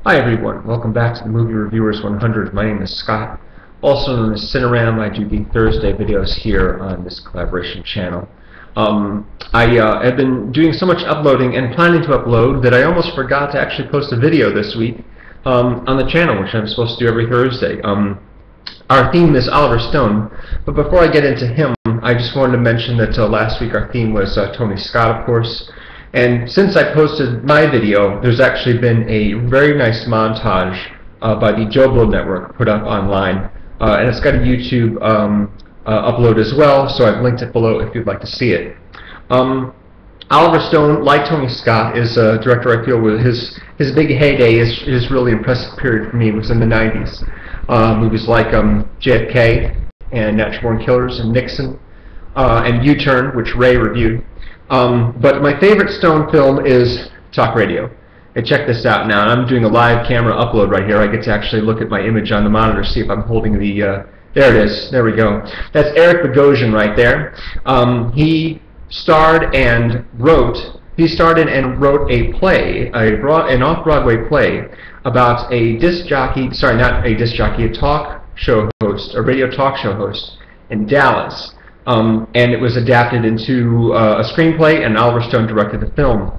Hi everyone, welcome back to the Movie Reviewers 100. My name is Scott, also known as Cineram. I do the Thursday videos here on this collaboration channel. I have been doing so much uploading and planning to upload that I almost forgot to actually post a video this week on the channel, which I'm supposed to do every Thursday. Our theme is Oliver Stone, but before I get into him, I just wanted to mention that last week our theme was Tony Scott, of course. And since I posted my video, there's actually been a very nice montage by the JoBlo Network put up online. And it's got a YouTube upload as well, so I've linked it below if you'd like to see it. Oliver Stone, like Tony Scott, is a director I feel with his big heyday, his really impressive period for me was in the 90s. Movies like JFK and Natural Born Killers and Nixon and U-Turn, which Ray reviewed. But my favorite Stone film is Talk Radio. And check this out now. I'm doing a live camera upload right here. I get to actually look at my image on the monitor, see if I'm holding the... there it is. There we go. That's Eric Bogosian right there. He starred and wrote a play, an off-Broadway play about a disc jockey, sorry, not a disc jockey, a talk show host, a radio talk show host in Dallas. And it was adapted into a screenplay, and Oliver Stone directed the film.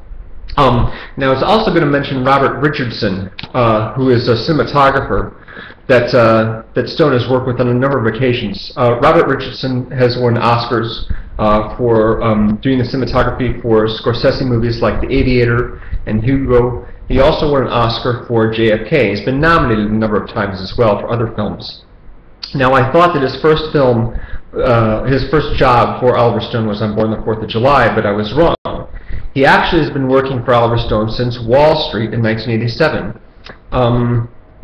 Now, it's also going to mention Robert Richardson, who is a cinematographer that Stone has worked with on a number of occasions. Robert Richardson has won Oscars for doing the cinematography for Scorsese movies like The Aviator and Hugo. He also won an Oscar for JFK. He's been nominated a number of times as well for other films. Now, I thought that his first film, his first job for Oliver Stone was on Born the 4th of July, but I was wrong. He actually has been working for Oliver Stone since Wall Street in 1987.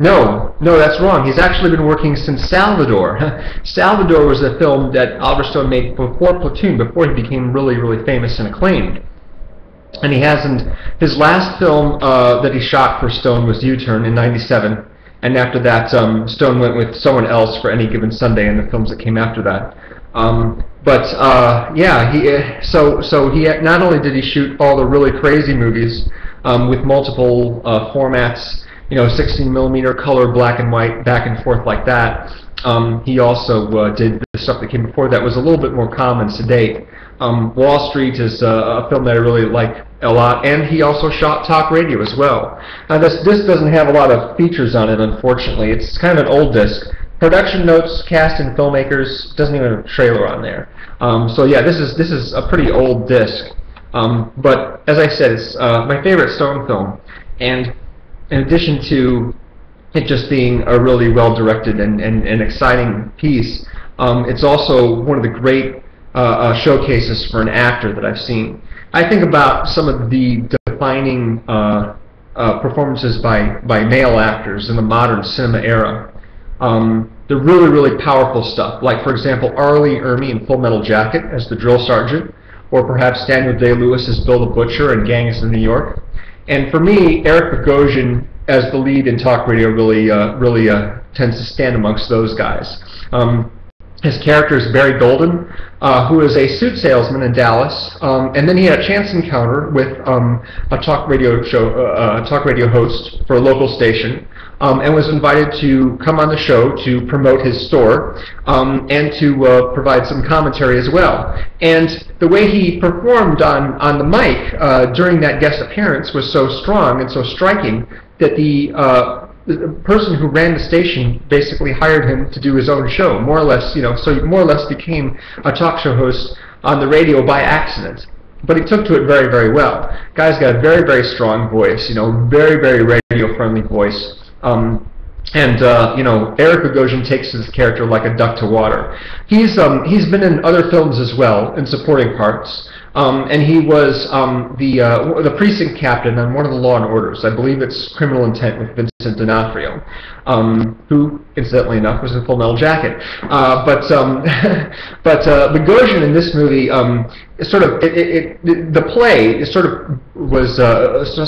No, that's wrong. He's actually been working since Salvador. Salvador was a film that Oliver Stone made before Platoon, before he became really, really famous and acclaimed. And he hasn't. His last film that he shot for Stone was U-Turn in '97. And after that, Stone went with someone else for Any Given Sunday and the films that came after that. Yeah, so he not only did he shoot all the really crazy movies with multiple formats, you know, 16mm color, black and white, back and forth like that. He also did the stuff that came before that was a little bit more calm and sedate. Wall Street is a film that I really like a lot, and he also shot Talk Radio as well. Now this doesn't have a lot of features on it, unfortunately. It's kind of an old disc. Production notes, cast and filmmakers, doesn't even have a trailer on there. So yeah, this is a pretty old disc. But as I said, it's my favorite Stone film, and in addition to it just being a really well-directed and exciting piece, it's also one of the great showcases for an actor that I've seen. I think about some of the defining performances by male actors in the modern cinema era. The really, really powerful stuff, like for example Arlie Ermey in Full Metal Jacket as the drill sergeant, or perhaps Daniel Day-Lewis as Bill the Butcher in Gangs of New York. And for me, Eric Bogosian as the lead in Talk Radio really tends to stand amongst those guys. His character is Barry Golden, who is a suit salesman in Dallas, and then he had a chance encounter with a talk radio host for a local station, and was invited to come on the show to promote his store and to provide some commentary as well. And the way he performed on the mic during that guest appearance was so strong and so striking that the person who ran the station basically hired him to do his own show, more or less, you know, so he more or less became a talk show host on the radio by accident. But he took to it very, very well. Guy's got a very, very strong voice, you know, very, very radio-friendly voice. You know, Eric Bogosian takes his character like a duck to water. He's been in other films as well, in supporting parts. And he was the precinct captain on one of the Law and Orders. I believe it's Criminal Intent with Vincent D'Onofrio, who, incidentally enough, was in Full Metal Jacket. Bogosian in this movie, the play sort of was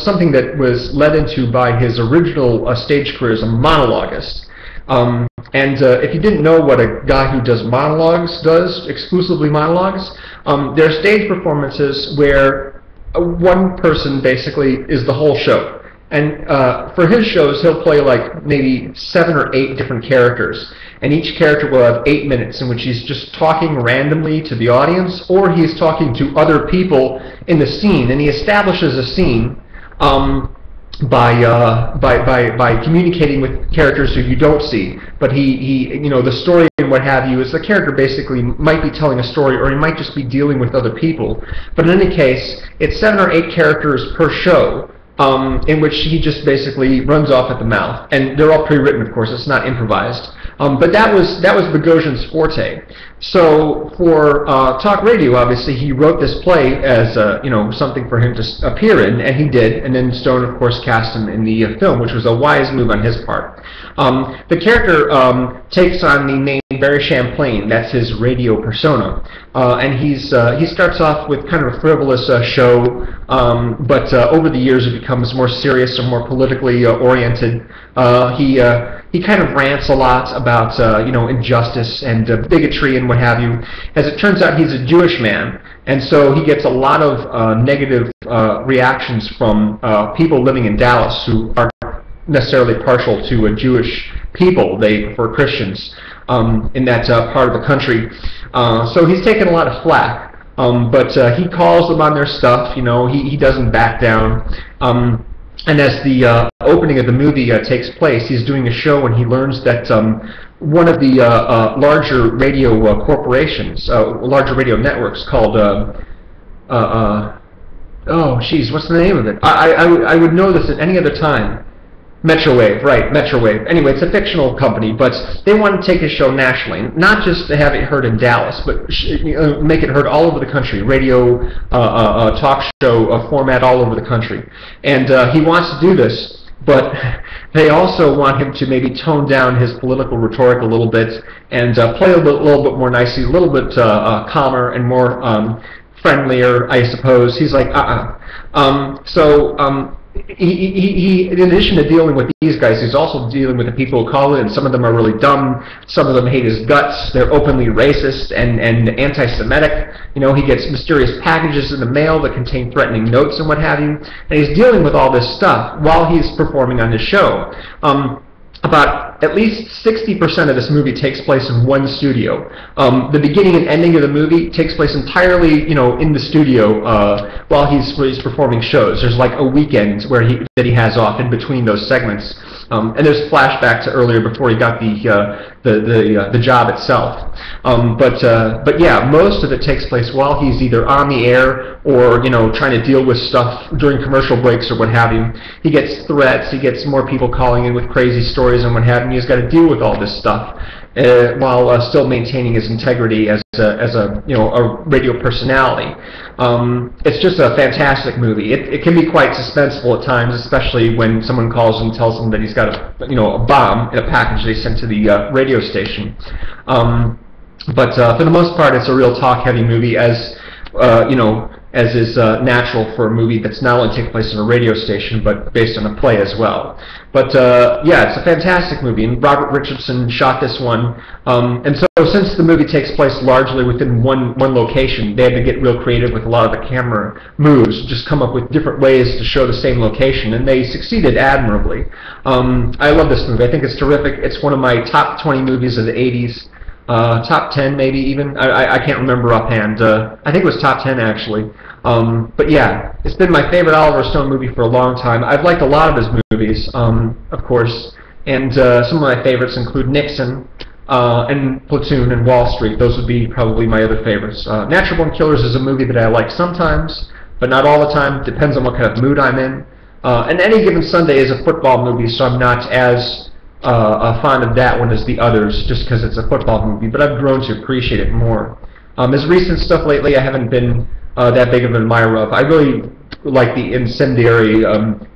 something that was led into by his original stage career as a monologuist. If you didn't know what a guy who does monologues does, exclusively monologues, they're stage performances where one person basically is the whole show. And for his shows, he'll play like maybe 7 or 8 different characters. And each character will have 8 minutes in which he's just talking randomly to the audience, or he's talking to other people in the scene. And he establishes a scene by communicating with characters who you don't see. But the story and what have you is the character basically might be telling a story, or he might just be dealing with other people. But in any case, it's 7 or 8 characters per show, in which he just basically runs off at the mouth, and they're all pre-written, of course. It's not improvised. But that was Bogosian's forte. So for talk radio, obviously, he wrote this play as something for him to appear in, and he did. And then Stone, of course, cast him in the film, which was a wise move on his part. The character takes on the name Barry Champlain. That's his radio persona, and he starts off with kind of a frivolous show, but over the years it becomes more serious and more politically oriented. He kind of rants a lot about injustice and bigotry and what have you. As it turns out, he's a Jewish man, and so he gets a lot of negative reactions from people living in Dallas who aren't necessarily partial to Jewish people. They prefer Christians in that part of the country. So he's taken a lot of flack, but he calls them on their stuff. He doesn't back down. And as the opening of the movie takes place, he's doing a show and he learns that one of the larger radio corporations, larger radio networks called, oh, geez, what's the name of it? I would know this at any other time. Metrowave, right, Metrowave. Anyway, it's a fictional company, but they want to take his show nationally, not just to have it heard in Dallas, but make it heard all over the country, radio, talk show format all over the country. And he wants to do this, but they also want him to maybe tone down his political rhetoric a little bit and play a little bit more nicely, a little bit calmer and more friendlier, I suppose. He's like, He, in addition to dealing with these guys, he's also dealing with the people who call in. Some of them are really dumb. Some of them hate his guts. They're openly racist and anti-Semitic. He gets mysterious packages in the mail that contain threatening notes and what have you. And he's dealing with all this stuff while he's performing on his show. About at least 60% of this movie takes place in one studio. The beginning and ending of the movie takes place entirely, in the studio while he's performing shows. There's like a weekend that he has off in between those segments, and there's flashbacks to earlier before he got the job itself. But yeah, most of it takes place while he's either on the air or trying to deal with stuff during commercial breaks or what have you. He gets threats. He gets more people calling in with crazy stories and what have you. He's got to deal with all this stuff while still maintaining his integrity as a radio personality. It's just a fantastic movie. It can be quite suspenseful at times, especially when someone calls and tells him that he's got a bomb in a package they sent to the radio station. But for the most part, it's a real talk-heavy movie, as is natural for a movie that's not only taking place in a radio station, but based on a play as well. But yeah, it's a fantastic movie, and Robert Richardson shot this one. And so since the movie takes place largely within one location, they had to get real creative with a lot of the camera moves, just come up with different ways to show the same location, and they succeeded admirably. I love this movie. I think it's terrific. It's one of my top 20 movies of the 80s. Top 10 maybe even. I can't remember offhand. I think it was top 10 actually. But yeah, it's been my favorite Oliver Stone movie for a long time. I've liked a lot of his movies, of course, and some of my favorites include Nixon and Platoon and Wall Street. Those would be probably my other favorites. Natural Born Killers is a movie that I like sometimes, but not all the time. Depends on what kind of mood I'm in. And Any Given Sunday is a football movie, so I'm not as fond of that one as the others, just because it's a football movie, but I've grown to appreciate it more. His recent stuff lately I haven't been that big of an admirer of. I really like the incendiary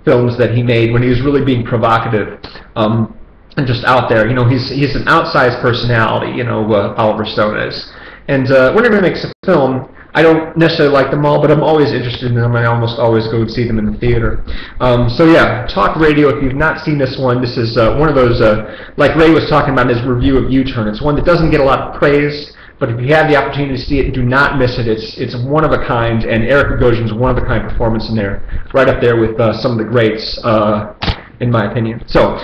films that he made when he was really being provocative and just out there. He's an outsized personality, Oliver Stone is. And whenever he makes a film, I don't necessarily like them all, but I'm always interested in them. I almost always go and see them in the theater. So yeah, talk radio. If you've not seen this one, this is one of those, like Ray was talking about in his review of U-Turn. It's one that doesn't get a lot of praise, but But if you have the opportunity to see it, do not miss it. It's one of a kind, and Eric Bogosian's one of a kind performance in there, right up there with some of the greats, in my opinion. So,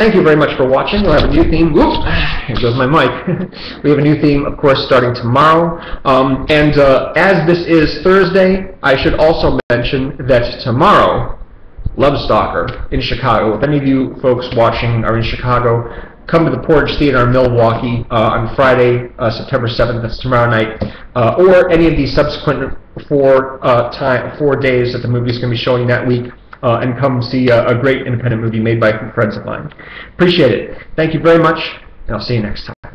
thank you very much for watching. We'll have a new theme. Whoops, here goes my mic. We have a new theme, of course, starting tomorrow. As this is Thursday, I should also mention that tomorrow, Lovestalker in Chicago. If any of you folks watching are in Chicago, come to the Portage Theater in Milwaukee on Friday, September 7th. That's tomorrow night, or any of the subsequent 4 days that the movie is going to be showing that week. And come see a great independent movie made by friends of mine. Appreciate it. Thank you very much, and I'll see you next time.